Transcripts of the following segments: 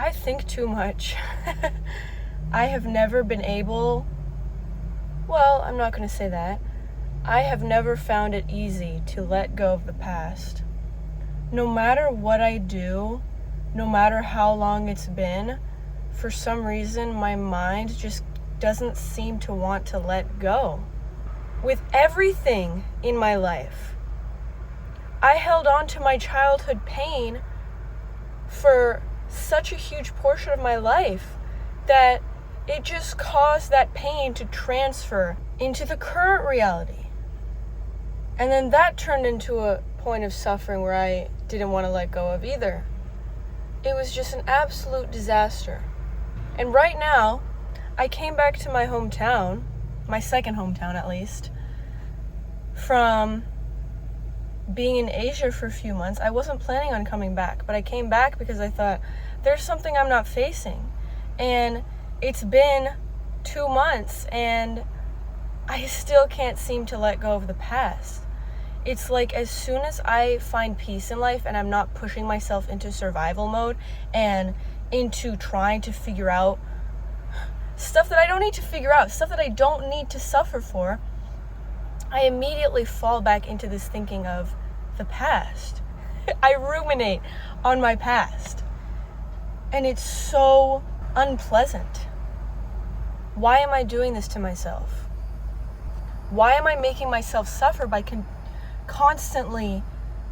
I think too much. I have never been able, well, I'm not going to say that. I have never found it easy to let go of the past. No matter what I do, no matter how long it's been, for some reason my mind just doesn't seem to want to let go. With everything in my life, I held on to my childhood pain for such a huge portion of my life that it just caused that pain to transfer into the current reality. And then that turned into a point of suffering where I didn't want to let go of either. It was just an absolute disaster. And right now, I came back to my hometown, my second hometown at least, from being in Asia for a few months. I wasn't planning on coming back, but I came back because I thought, there's something I'm not facing. And it's been 2 months, and I still can't seem to let go of the past. It's like as soon as I find peace in life and I'm not pushing myself into survival mode and into trying to figure out stuff that I don't need to figure out, stuff that I don't need to suffer for, I immediately fall back into this thinking of the past. I ruminate on my past. And it's so unpleasant. Why am I doing this to myself? Why am I making myself suffer by constantly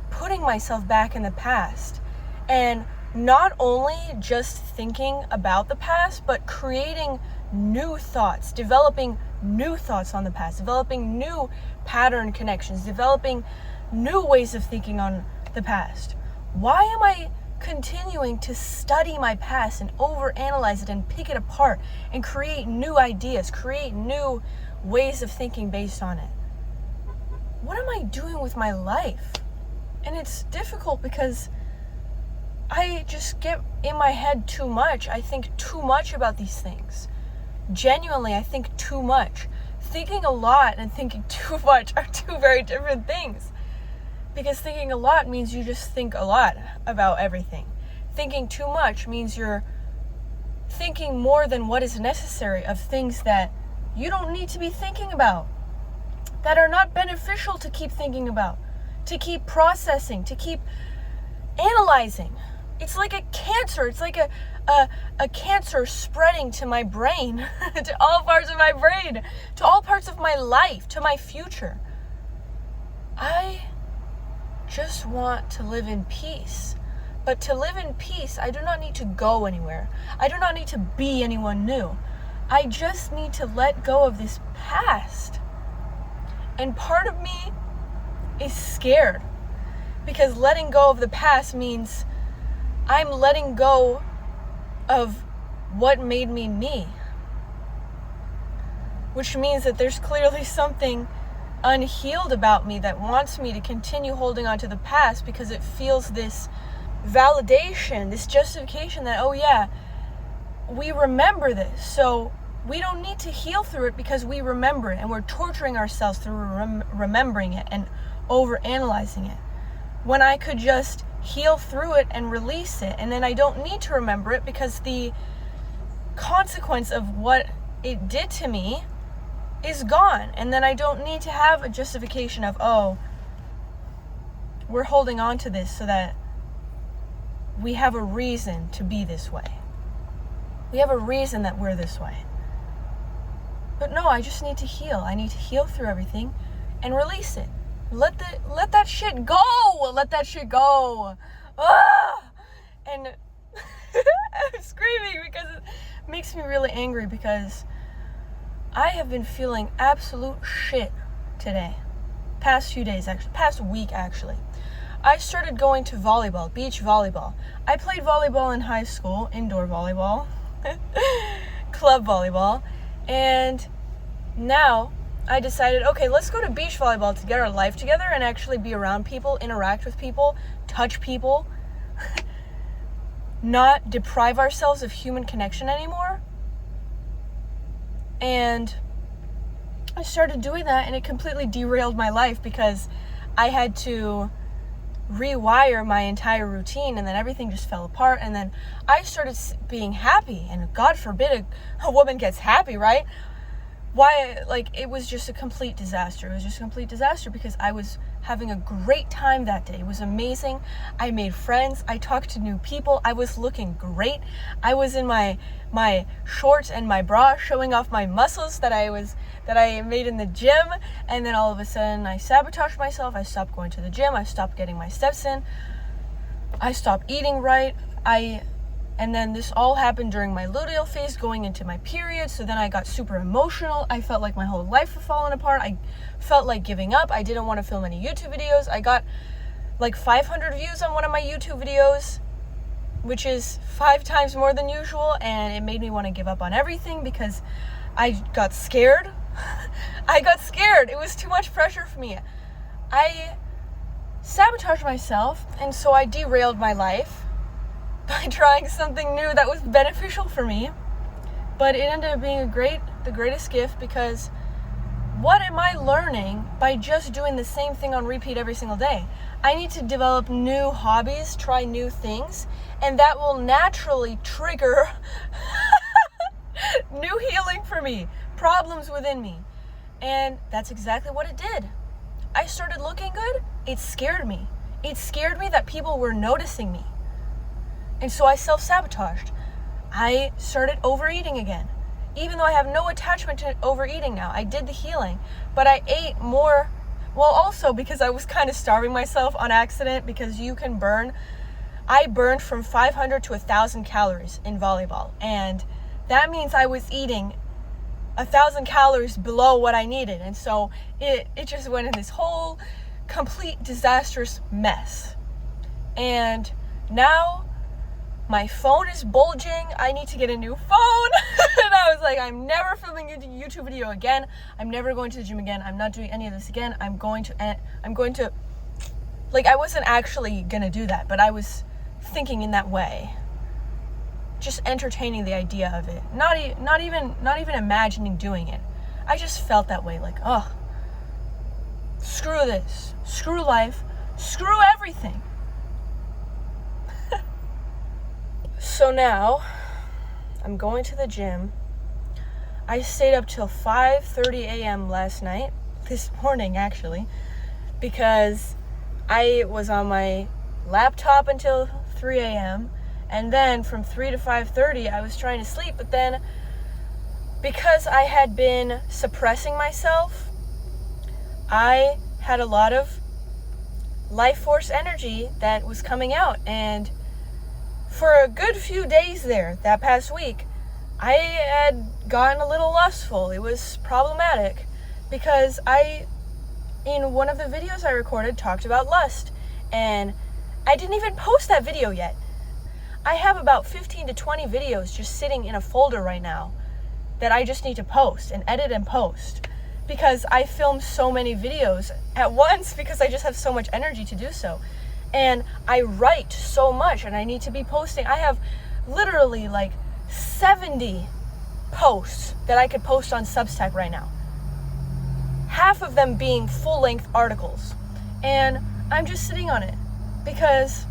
putting myself back in the past? And not only just thinking about the past, but creating new thoughts, developing new thoughts on the past, developing new pattern connections, developing new ways of thinking on the past. Why am I continuing to study my past and overanalyze it and pick it apart and create new ideas, create new ways of thinking based on it? What am I doing with my life? And it's difficult because I just get in my head too much. I think too much about these things. Genuinely, I think too much. Thinking a lot and thinking too much are two very different things. Because thinking a lot means you just think a lot about everything. Thinking too much means you're thinking more than what is necessary of things that you don't need to be thinking about, that are not beneficial to keep thinking about, to keep processing, to keep analyzing. It's like a cancer. It's like a cancer spreading to my brain, to all parts of my brain, to all parts of my life, to my future. I just want to live in peace. But to live in peace, I do not need to go anywhere. I do not need to be anyone new. I just need to let go of this past. And part of me is scared, because letting go of the past means I'm letting go of what made me me. Which means that there's clearly something unhealed about me that wants me to continue holding on to the past, because it feels this validation, this justification that, oh yeah, we remember this, so we don't need to heal through it because we remember it, and we're torturing ourselves through remembering it and over-analyzing it, when I could just heal through it and release it, and then I don't need to remember it because the consequence of what it did to me is gone. And then I don't need to have a justification of, oh, we're holding on to this so that we have a reason to be this way. We have a reason that we're this way. But no, I just need to heal. I need to heal through everything and release it. Let that shit go. Let that shit go. Ah! And I'm screaming because it makes me really angry, because I have been feeling absolute shit today. Past few days, actually. Past week, actually. I started going to volleyball, beach volleyball. I played volleyball in high school, indoor volleyball, club volleyball, and now I decided, okay, let's go to beach volleyball to get our life together and actually be around people, interact with people, touch people, not deprive ourselves of human connection anymore. And I started doing that, and it completely derailed my life because I had to rewire my entire routine, and then everything just fell apart. And then I started being happy, and God forbid a woman gets happy, right? Why, like, it was just a complete disaster. It was just a complete disaster because I was having a great time that day. It was amazing. I made friends. I talked to new people. I was looking great. I was in my shorts and my bra, showing off my muscles that I made in the gym. And then all of a sudden I sabotaged myself. I stopped going to the gym. I stopped getting my steps in. I stopped eating right. And then this all happened during my luteal phase, going into my period. So then I got super emotional. I felt like my whole life was falling apart. I felt like giving up. I didn't want to film any YouTube videos. I got like 500 views on one of my YouTube videos, which is 5 times more than usual. And it made me want to give up on everything because I got scared. I got scared. It was too much pressure for me. I sabotaged myself, and so I derailed my life by trying something new that was beneficial for me. But it ended up being the greatest gift, because what am I learning by just doing the same thing on repeat every single day? I need to develop new hobbies, try new things, and that will naturally trigger new healing for me, problems within me. And that's exactly what it did. I started looking good. It scared me. It scared me that people were noticing me. And so I self-sabotaged. I started overeating again. Even though I have no attachment to overeating now. I did the healing, but I ate more. Well, also because I was kind of starving myself on accident, because you can burn. I burned from 500 to 1,000 calories in volleyball. And that means I was eating 1,000 calories below what I needed. And so it just went in this whole complete disastrous mess. And now my phone is bulging. I need to get a new phone. And I was like, I'm never filming a YouTube video again. I'm never going to the gym again. I'm not doing any of this again. I'm going to, like, I wasn't actually going to do that, but I was thinking in that way. Just entertaining the idea of it. Not even imagining doing it. I just felt that way, like, oh, screw this. Screw life. Screw everything. So now, I'm going to the gym. I stayed up till 5:30 a.m. last night, this morning actually, because I was on my laptop until 3 a.m. and then from 3 to 5:30 I was trying to sleep, but then because I had been suppressing myself, I had a lot of life force energy that was coming out, and for a good few days there, that past week, I had gotten a little lustful. It was problematic because in one of the videos I recorded, talked about lust, and I didn't even post that video yet. I have about 15 to 20 videos just sitting in a folder right now that I just need to post and edit and post, because I film so many videos at once because I just have so much energy to do so. And I write so much, and I need to be posting. I have literally like 70 posts that I could post on Substack right now. Half of them being full-length articles. And I'm just sitting on it because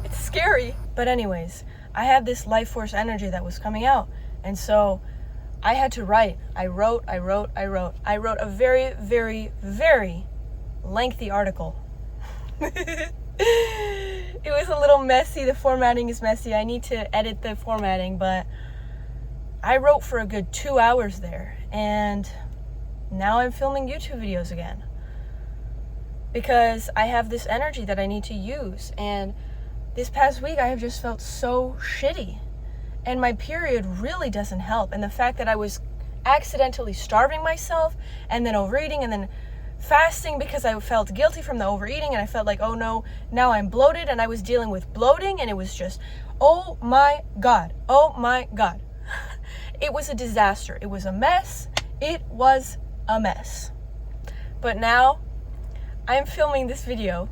it's scary. But anyways, I had this life force energy that was coming out. And so I had to write. I wrote a very, very, very lengthy article. It was a little messy. The formatting is messy. I need to edit the formatting, but I wrote for a good 2 hours there, and now I'm filming YouTube videos again because I have this energy that I need to use. And this past week I have just felt so shitty, and my period really doesn't help. And the fact that I was accidentally starving myself and then overeating and then fasting because I felt guilty from the overeating, and I felt like, oh no, now I'm bloated, and I was dealing with bloating, and it was just, oh my God. It was a disaster. It was a mess. It was a mess. But now I'm filming this video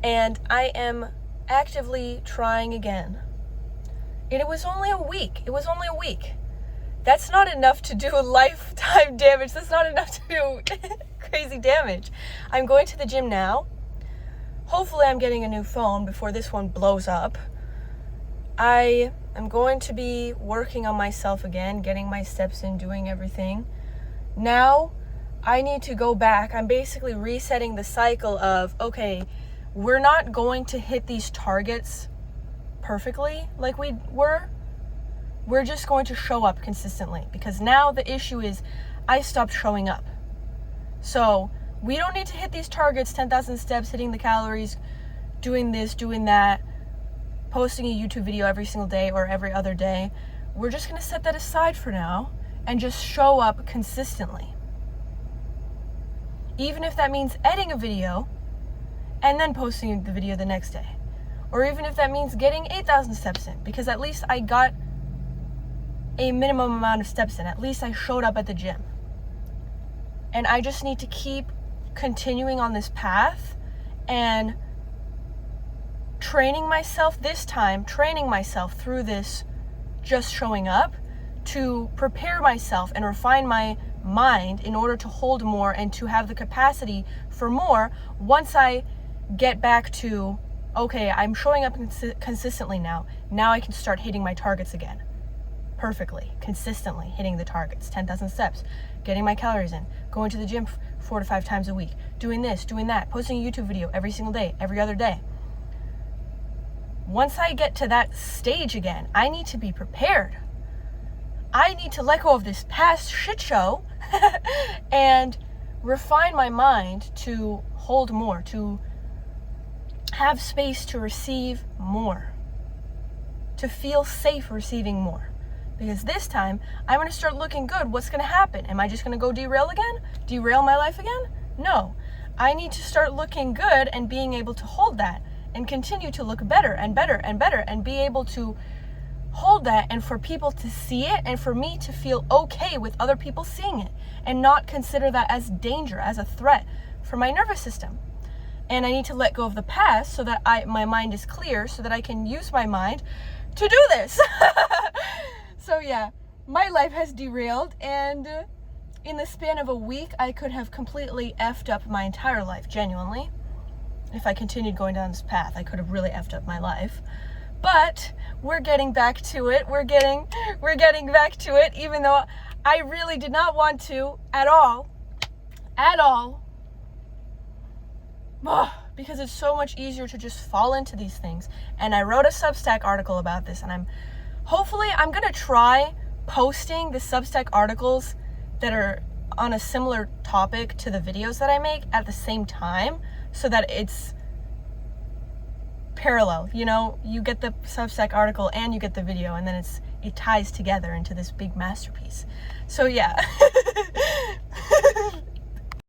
and I am actively trying again. And it was only a week. That's not enough to do lifetime damage. That's not enough to do crazy damage. I'm going to the gym now. hopefully I'm getting a new phone before this one blows up. I am going to be working on myself again, getting my steps in, doing everything. Now, I need to go back. I'm basically resetting the cycle of, okay, we're not going to hit these targets perfectly like we were. We're just going to show up consistently, because now the issue is I stopped showing up. So we don't need to hit these targets, 10,000 steps, hitting the calories, doing this, doing that, posting a YouTube video every single day or every other day. We're just going to set that aside for now and just show up consistently. Even if that means editing a video and then posting the video the next day. Or even if that means getting 8,000 steps in, because at least I got a minimum amount of steps in. At least I showed up at the gym. And I just need to keep continuing on this path and training myself through this just showing up to prepare myself and refine my mind in order to hold more and to have the capacity for more once I get back to, okay, I'm showing up consistently now. Now I can start hitting my targets again. Perfectly, consistently hitting the targets, 10,000 steps, getting my calories in, going to the gym 4 to 5 times a week, doing this, doing that, posting a YouTube video every single day, every other day. Once I get to that stage again, I need to be prepared. I need to let go of this past shit show and refine my mind to hold more, to have space to receive more, to feel safe receiving more. Because this time, I'm going to start looking good. What's going to happen? Am I just going to go derail again? Derail my life again? No. I need to start looking good and being able to hold that and continue to look better and better and better and be able to hold that and for people to see it and for me to feel okay with other people seeing it and not consider that as danger, as a threat for my nervous system. And I need to let go of the past so that my mind is clear so that I can use my mind to do this. So yeah, my life has derailed, and in the span of a week, I could have completely effed up my entire life, genuinely. If I continued going down this path, I could have really effed up my life. But we're getting back to it. We're getting back to it, even though I really did not want to at all. Because it's so much easier to just fall into these things. And I wrote a Substack article about this, and I'm going to try posting the Substack articles that are on a similar topic to the videos that I make at the same time so that it's parallel. You know, you get the Substack article and you get the video, and then it ties together into this big masterpiece. So yeah,